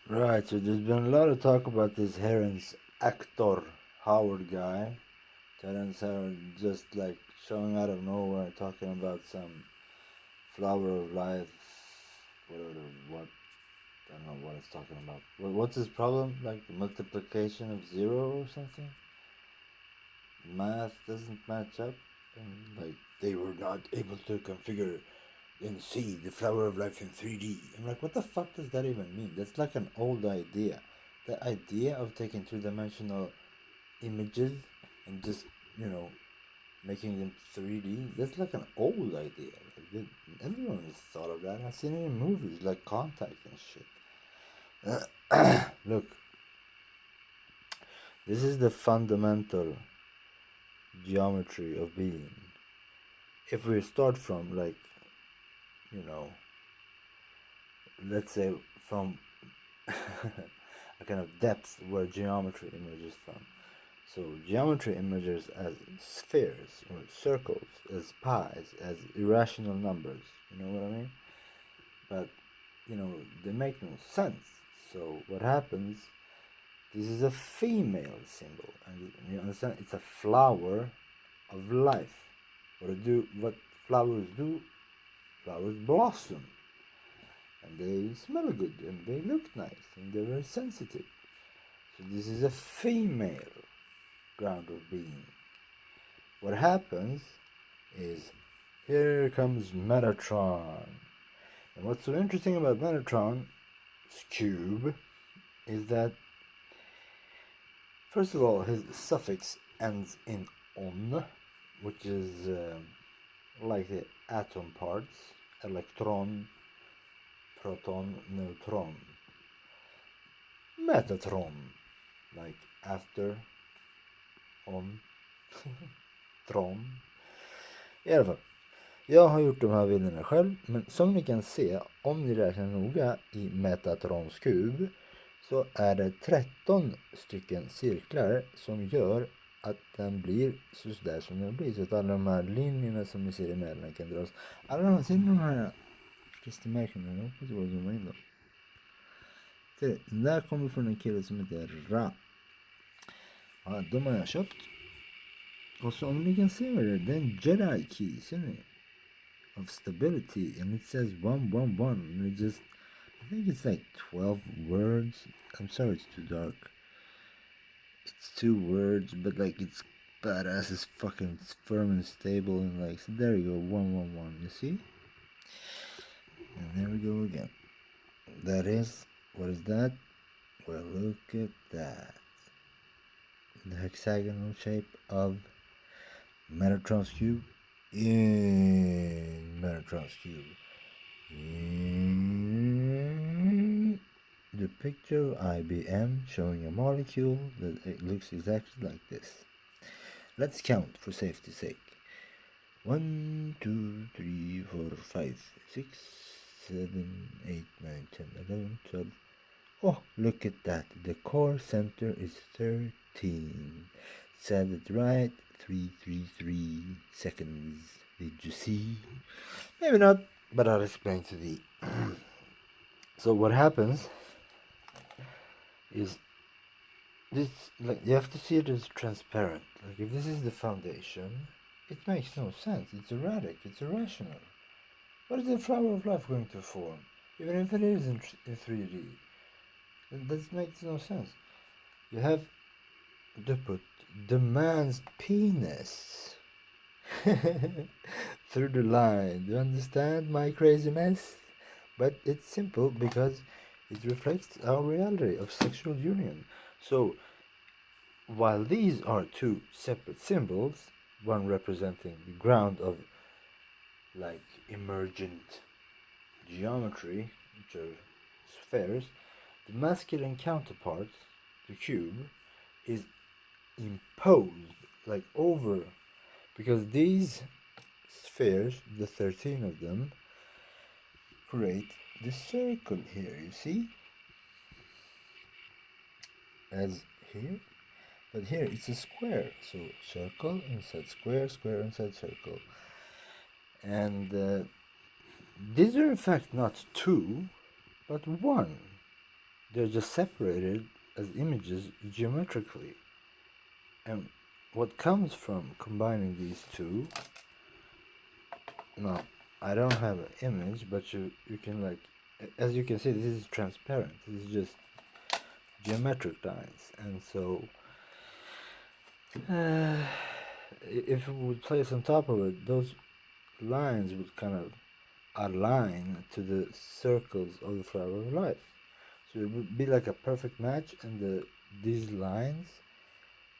Right, so there's been a lot of talk about this Terrence actor Howard guy. Terrence Howard just like showing out of nowhere talking about some flower of life, whatever, what, I don't know what it's talking about. What's his problem? Like the multiplication of zero or something? Math doesn't match up? And like they were not able to configure and see the flower of life in 3D. I'm like, what the fuck does that even mean? That's like an old idea. The idea of taking two-dimensional images and just, you know, making them 3D, that's like an old idea. Like, everyone has thought of that. I've seen it in movies like Contact and shit. Look, this is the fundamental geometry of being. If we start from, like, you know, let's say from a kind of depth where geometry emerges from. So geometry emerges as spheres or circles, as pies, as irrational numbers. You know what I mean? But you know they make no sense. So what happens? This is a female symbol, and you understand? It's a flower of life. What flowers do? Flowers blossom, and they smell good, and they look nice, and they're very sensitive. So this is a female ground of being. What happens is here comes Metatron. And what's so interesting about Metatron's cube is that, first of all, his suffix ends in on, which is like the atom parts: electron, proton, neutron. Metatron, like after, on, tron. I alla fall, jag har gjort de här bilderna själv, men som ni kan se, om ni räknar noga i Metatrons kub, så är det 13 stycken cirklar som gör att den blir så där som den blir. Så att alla de här linjerna som ni ser emellan kan dras. Alla de här, ser ni de här klistermärkena? Jag hoppas det var att zooma in då. Se, den där kommer från en kille som heter Ra. Ja, de har jag köpt. Och så om ni kan se vad det är, den Jedi key, ser ni? Of stability, and it says 111, and it just, I think it's like 12 words. I'm sorry it's too dark. It's 2 words, but like it's badass, it's fucking firm and stable, and like, so there you go, 111, you see? And there we go again. That is, what is that? Well, look at that. The hexagonal shape of Metatron's cube in Metatron's cube. The picture of IBM showing a molecule that it looks exactly like this. Let's count for safety's sake. 1, 2, 3, 4, 5, 6, 7, 8, 9, 10, 11, 12. Oh, look at that. The core center is 13. Said it right. 333 seconds. Did you see? Maybe not, but I'll explain to thee. So what happens is this, like, you have to see it as transparent. Like, if this is the foundation, it makes no sense. It's erratic. It's irrational. What is the flower of life going to form? Even if it is in 3D, that makes no sense. You have to put the man's penis through the line. Do you understand my craziness? But it's simple because it reflects our reality of sexual union. So, while these are 2 separate symbols, one representing the ground of like emergent geometry, which are spheres, the masculine counterpart, the cube, is imposed like over, because these spheres, the 13 of them, create the circle here, you see? As here, but here it's a square, so circle inside square, square inside circle. And these are in fact not 2, but 1. They're just separated as images geometrically. And what comes from combining these two, now I don't have an image, but you can, like, as you can see, this is transparent. This is just geometric lines. And so if we would place on top of it, those lines would kind of align to the circles of the flower of life. So it would be like a perfect match, and these lines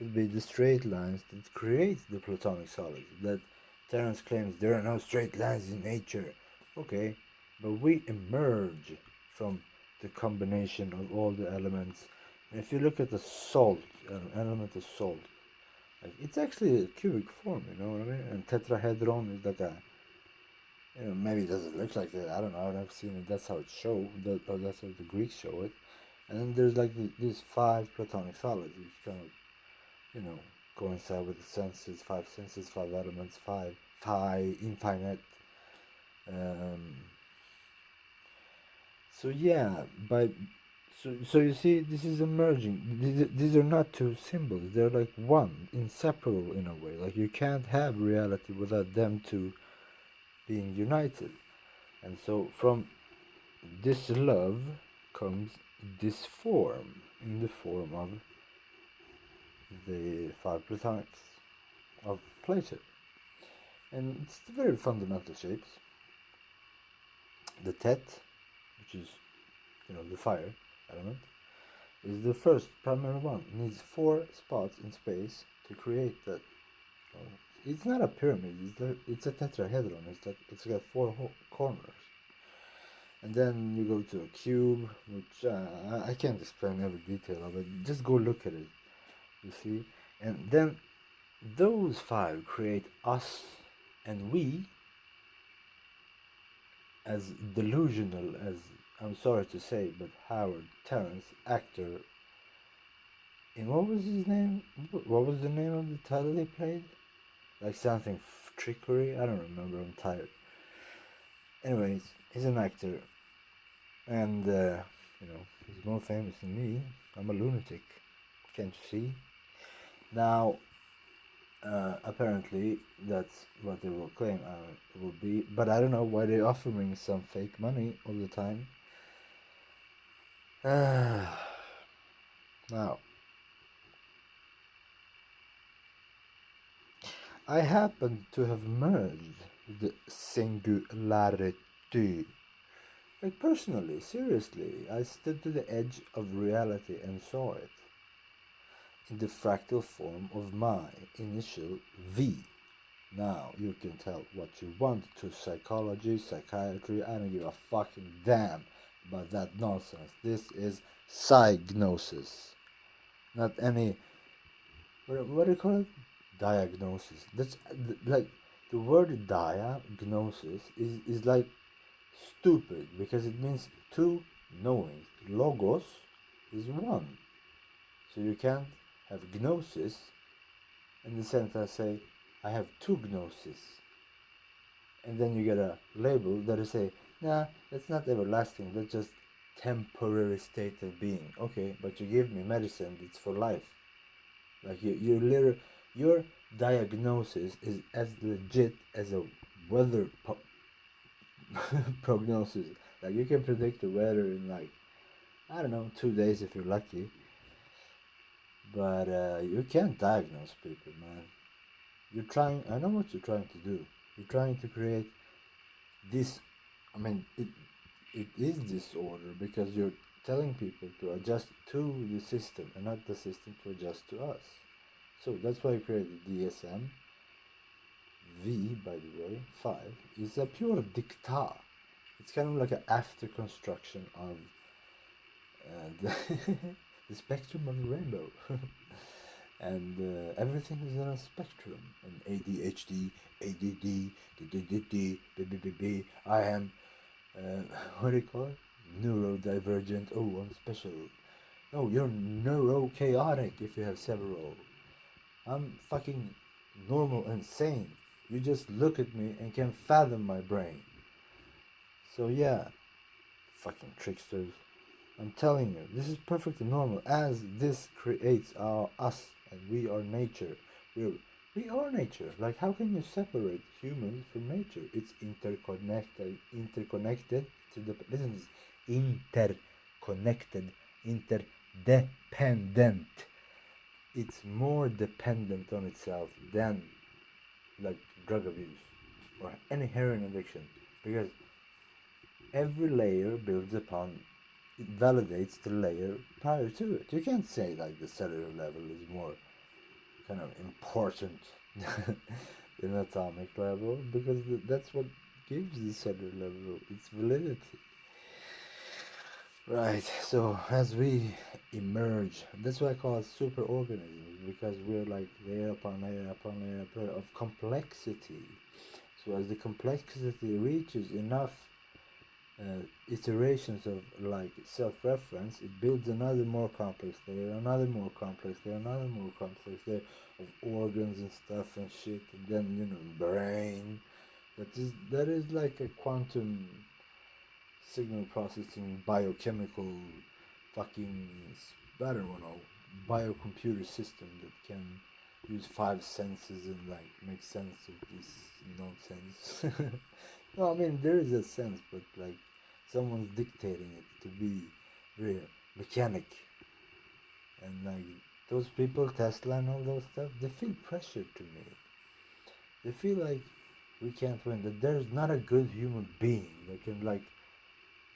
would be the straight lines that create the platonic solids. That Terrence claims there are no straight lines in nature. Okay, but we emerge from the combination of all the elements. And if you look at the salt, an element of salt, like, it's actually a cubic form, you know what I mean? And tetrahedron is like a, maybe it doesn't look like that. I don't know. I've never seen it. That's how it's shown. Or that's how the Greeks show it. And then there's like these 5 platonic solids, which kind of, coincide with the senses, 5 senses, 5 elements, 5 infinite. So yeah, so you see, this is emerging. These are not 2 symbols. They're like one, inseparable in a way. Like, you can't have reality without them 2 being united. And so from this love comes this form, in the form of the 5 platonics of Plato. And it's the very fundamental shapes. The tet, which is, the fire element, is the first primary one. It needs 4 spots in space to create that. It's not a pyramid. It's a tetrahedron. It's got 4 corners. And then you go to a cube, which I can't explain every detail of it. Just go look at it. You see, and then those 5 create us, and we, as delusional as, I'm sorry to say, but Howard Terrence, actor, in what was his name? What was the name of the title he played? Like something trickery? I don't remember. I'm tired. Anyways, he's an actor, and he's more famous than me. I'm a lunatic. Can't you see? Now, apparently that's what they will claim it will be, but I don't know why they're offering some fake money all the time. Now, I happen to have merged the singularity. Like, personally, seriously, I stood to the edge of reality and saw it in the fractal form of my initial V. Now, you can tell what you want to psychology, psychiatry, I don't give a fucking damn about that nonsense. This is psygnosis. Not any, what do you call it? Diagnosis. That's, like, the word diagnosis is like stupid, because it means 2 knowings. Logos is 1. So you can't have gnosis in the sense that say, I have 2 gnosis. And then you get a label that is say, nah, that's not everlasting, that's just temporary state of being. Okay, but you give me medicine, it's for life. Like, your diagnosis is as legit as a weather prognosis. Like, you can predict the weather in, like, I don't know, 2 days if you're lucky. But you can't diagnose people, man. I know what you're trying to do. You're trying to create this, it is disorder, because you're telling people to adjust to the system and not the system to adjust to us. So that's why I created DSM. V, by the way, 5, is a pure dicta. It's kind of like an after construction of the spectrum of the rainbow. And everything is on a spectrum. And ADHD, ADD, DDD, I am, what do you call it? Neurodivergent. Oh, I'm special. No, you're neurochaotic if you have several. I'm fucking normal and sane. You just look at me and can fathom my brain. So yeah, fucking tricksters. I'm telling you, this is perfectly normal, as this creates us, and we are nature. We are nature. Like, how can you separate humans from nature? It's interconnected to the, listen, this, interconnected, interdependent. It's more dependent on itself than like drug abuse or any heroin addiction, because every layer builds upon, it validates the layer prior to it. You can't say like the cellular level is more kind of important than atomic level, because that's what gives the cellular level its validity. Right, so as we emerge, that's why I call it super organisms, because we're like layer upon layer upon layer of complexity. So as the complexity reaches enough iterations of like self-reference, it builds another more complex layer, another more complex layer, another more complex layer of organs and stuff and shit, and then brain. That is like a quantum signal processing biochemical fucking, I don't know, biocomputer system that can use 5 senses and like make sense of this nonsense. No, I mean there is a sense, but like someone's dictating it to be very mechanic, and like those people, Tesla and all those stuff, they feel pressure to me. They feel like we can't win. That there's not a good human being that can like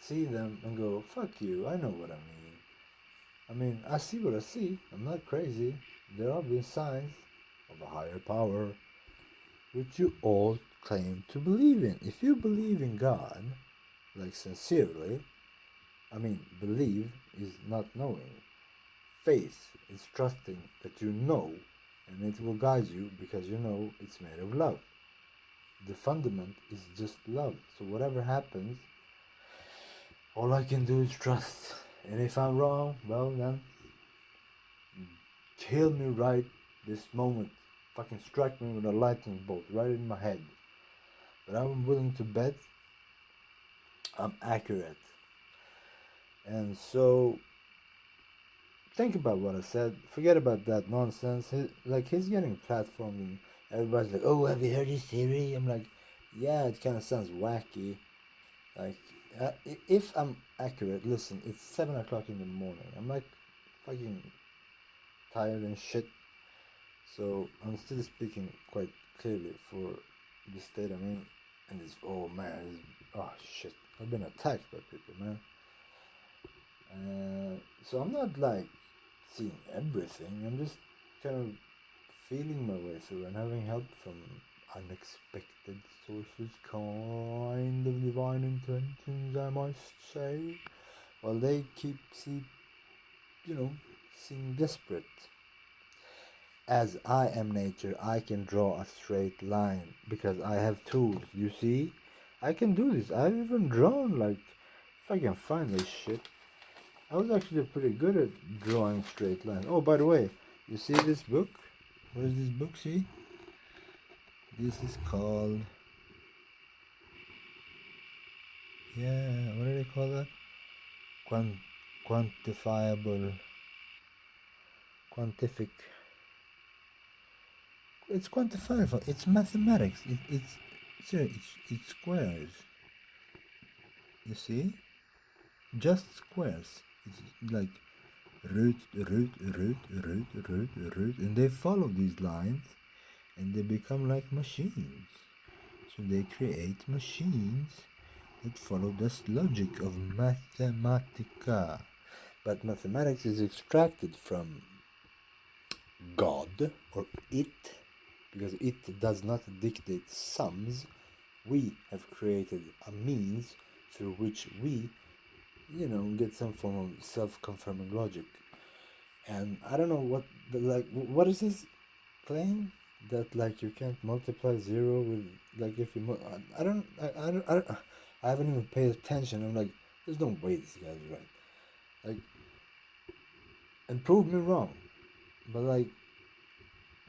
see them and go, fuck you, I know what I mean. I mean, I see what I see. I'm not crazy. There are obvious signs of a higher power, which you all claim to believe in. If you believe in God, like sincerely, I mean, believe is not knowing. Faith is trusting that you know, and it will guide you because you know it's made of love. The fundament is just love. So whatever happens, all I can do is trust. And if I'm wrong, well then, kill me right this moment. Fucking strike me with a lightning bolt right in my head. But I'm willing to bet I'm accurate. And so, think about what I said. Forget about that nonsense. He's getting platformed and everybody's like, oh, have you heard his theory? I'm like, yeah, it kind of sounds wacky. Like, if I'm accurate, listen, it's 7 o'clock in the morning. I'm like fucking tired and shit. So I'm still speaking quite clearly for the state I'm in. And this, oh man, oh shit, I've been attacked by people, man. So I'm not like seeing everything. I'm just kind of feeling my way through and having help from unexpected sources, kind of divine intentions, I must say. While they seem desperate. As I am nature, I can draw a straight line because I have tools. You see, I can do this. I've even drawn, like, if I can find this shit. I was actually pretty good at drawing straight lines. Oh, by the way, you see this book? What is this book? See? This is called, what do they call that? Quantifiable, quantific. It's quantifiable. It's mathematics. It's squares. You see? Just squares. It's like root, and they follow these lines, and they become like machines. So they create machines that follow this logic of mathematica. But mathematics is extracted from God or it, because it does not dictate sums. We have created a means through which we, get some form of self-confirming logic. And I don't know what is this claim that like you can't multiply 0 with, like, if you I haven't even paid attention. I'm like, there's no way this guy's right. Like, and prove me wrong. But like,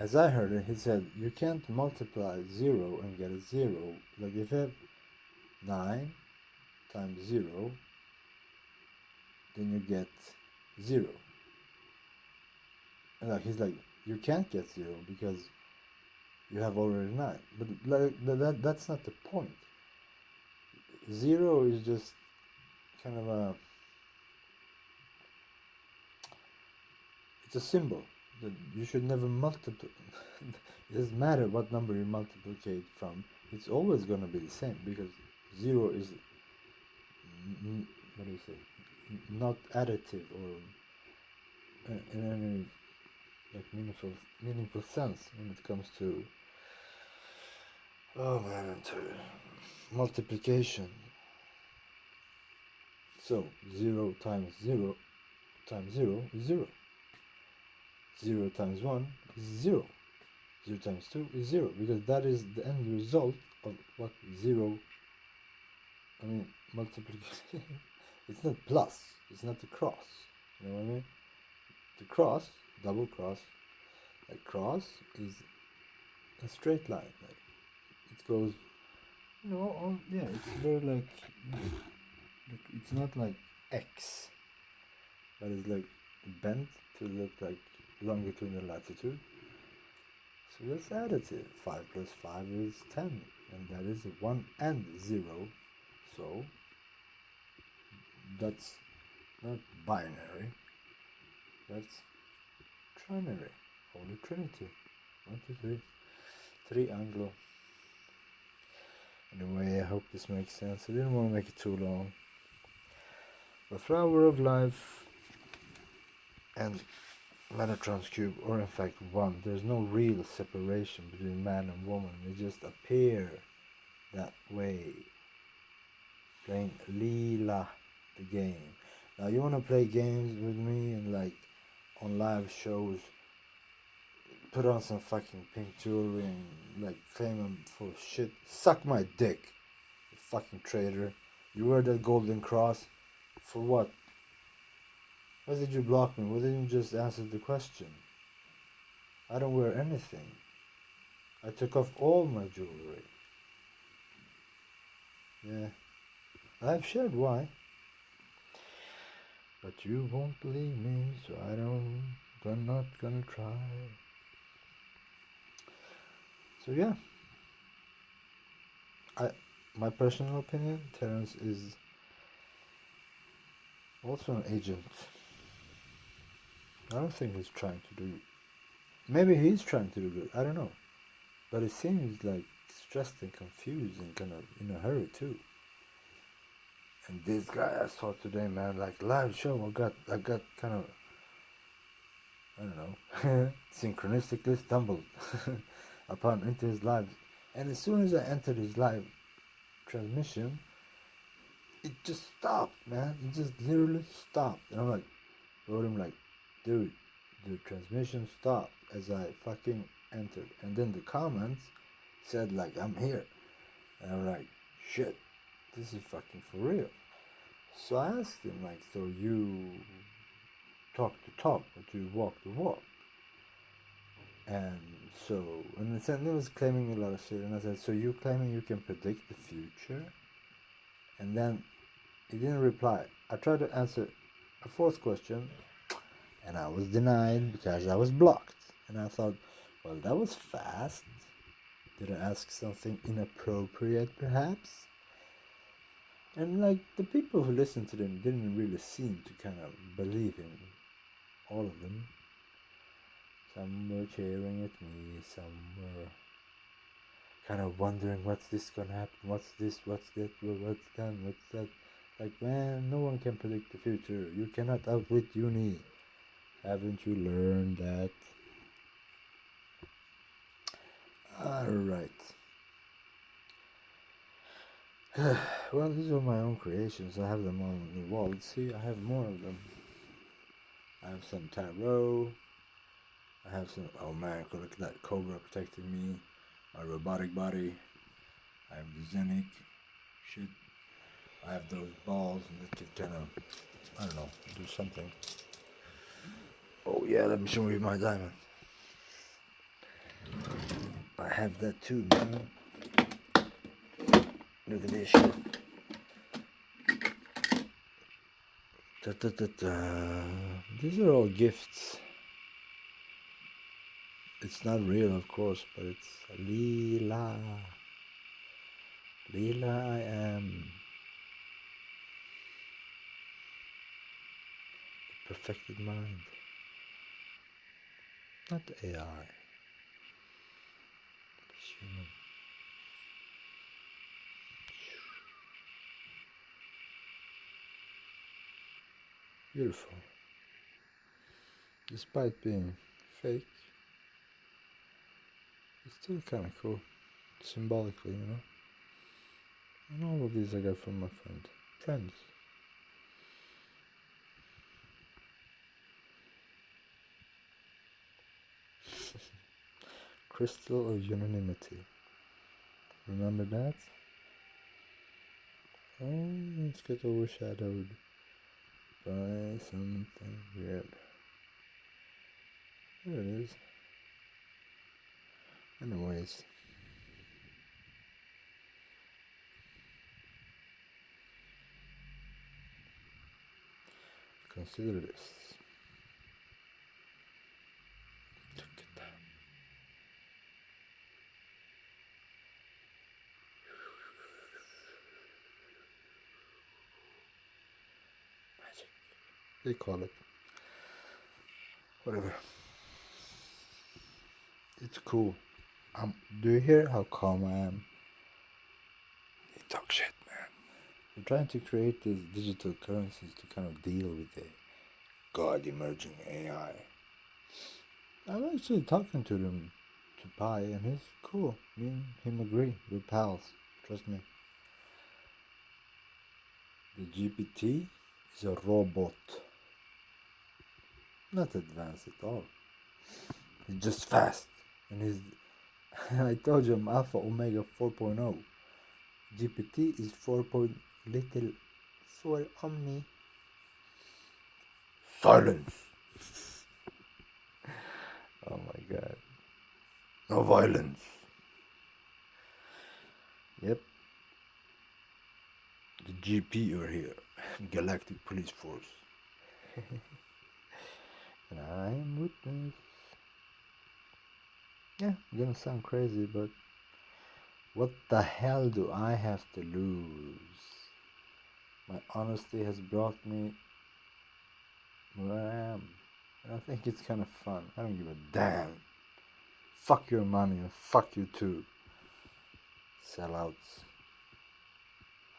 as I heard it, he said you can't multiply 0 and get a 0. Like, if you have 9 times 0, then you get 0. And like he's like, you can't get 0 because you have already 9. But like that's not the point. 0 is just kind of a, it's a symbol that you should never multiply. It doesn't matter what number you multiplicate from, it's always going to be the same, because 0 is, what do you say, not additive or in any like meaningful sense when it comes to, oh man, to multiplication. So 0 times 0 times 0 is 0. 0 times 1 is 0. 0 times 2 is 0, because that is the end result of what 0, I mean, multiplication. It's not plus, it's not the cross, you know what I mean? The cross, double cross, like cross is a straight line, like it goes, you know, on, yeah, it's very like, it's not like X, but it's like bent to look like longitudinal latitude. So that's additive. 5 plus 5 is 10, and that is 1 and 0. So that's not binary, that's trinary, Holy Trinity. 1, 2, 3, trianglo. Anyway, I hope this makes sense. I didn't want to make it too long. The flower of life and Metatron's cube are in fact one. There's no real separation between man and woman. They just appear that way. Playing Leela, the game. Now you want to play games with me and like on live shows, put on some fucking pink jewelry and like claim I'm full of shit. Suck my dick, you fucking traitor. You wear that golden cross for what? Why did you block me? Why didn't you just answer the question? I don't wear anything. I took off all my jewelry. Yeah, I've shared why. But you won't believe me, so I'm not gonna try. So yeah, my personal opinion, Terrence is also an agent. I don't think he's trying to do, maybe he's trying to do good, I don't know. But it seems like stressed and confused and kind of in a hurry too. And this guy I saw today, man, like live show, I got kind of, I don't know, synchronistically stumbled upon into his live. And as soon as I entered his live transmission, it just stopped, man. It just literally stopped. And I'm like, wrote him like, dude, the transmission stopped as I fucking entered. And then the comments said like, I'm here. And I'm like, shit, this is fucking for real. So I asked him like, so you talk the talk, but you walk the walk? And so, and then he was claiming a lot of shit, and I said, so you claiming you can predict the future? And then he didn't reply. I tried to answer a fourth question, and I was denied because I was blocked. And I thought, well, that was fast. Did I ask something inappropriate, perhaps? And like the people who listened to them didn't really seem to kind of believe him, all of them. Some were cheering at me, some were kind of wondering, what's this gonna happen, what's this, what's that, what's done, what's that. Like, man, no one can predict the future. You cannot outwit uni. Haven't you learned that? Alright. Well, these are my own creations. I have them on the wall. See, I have more of them. I have some tarot. I have some, oh man, look at that cobra protecting me. My robotic body. I have the Zenic shit. I have those balls, and this could kind of, I don't know, do something. Oh yeah, let me show you my diamond. I have that too, man. Look at this shit. These are all gifts. It's not real, of course, but it's Leela. Leela, I am the perfected mind. Not AI. It's human. Beautiful. Despite being fake, it's still kind of cool. Symbolically, you know. And all of these I got from my friends. Crystal of unanimity. Remember that? Oh, let's get overshadowed by something weird. There it is. Anyways. Consider this. Look at that. Magic. They call it. Whatever. It's cool. Do you hear how calm I am? You talk shit, man. We're trying to create these digital currencies to kind of deal with the god emerging AI. I'm actually talking to them, to Pi, and he's cool. Me and him agree. We're pals. Trust me. The GPT is a robot. Not advanced at all. He's just fast. And he's I told you I'm Alpha Omega 4.0. GPT is 4. Little soul omni. Silence. Oh my god. No violence. Yep. The GP are here. Galactic Police Force. And I am witness. Yeah, I'm gonna sound crazy, but what the hell do I have to lose? My honesty has brought me where I am. And I think it's kind of fun. I don't give a damn. Fuck your money and fuck you too. Sellouts.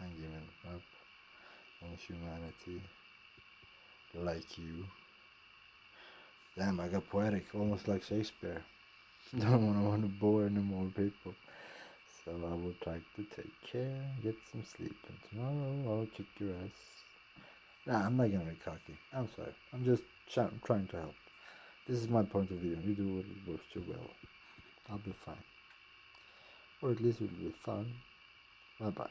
I'm giving up on humanity. Like you. Damn, I got poetic, almost like Shakespeare. Don't want to bore any more people. So I will try to take care, get some sleep, and tomorrow I'll kick your ass. Nah, I'm not gonna be cocky. I'm sorry. I'm just trying to help. This is my point of view. You do what works your will. I'll be fine. Or at least it will be fun. Bye bye.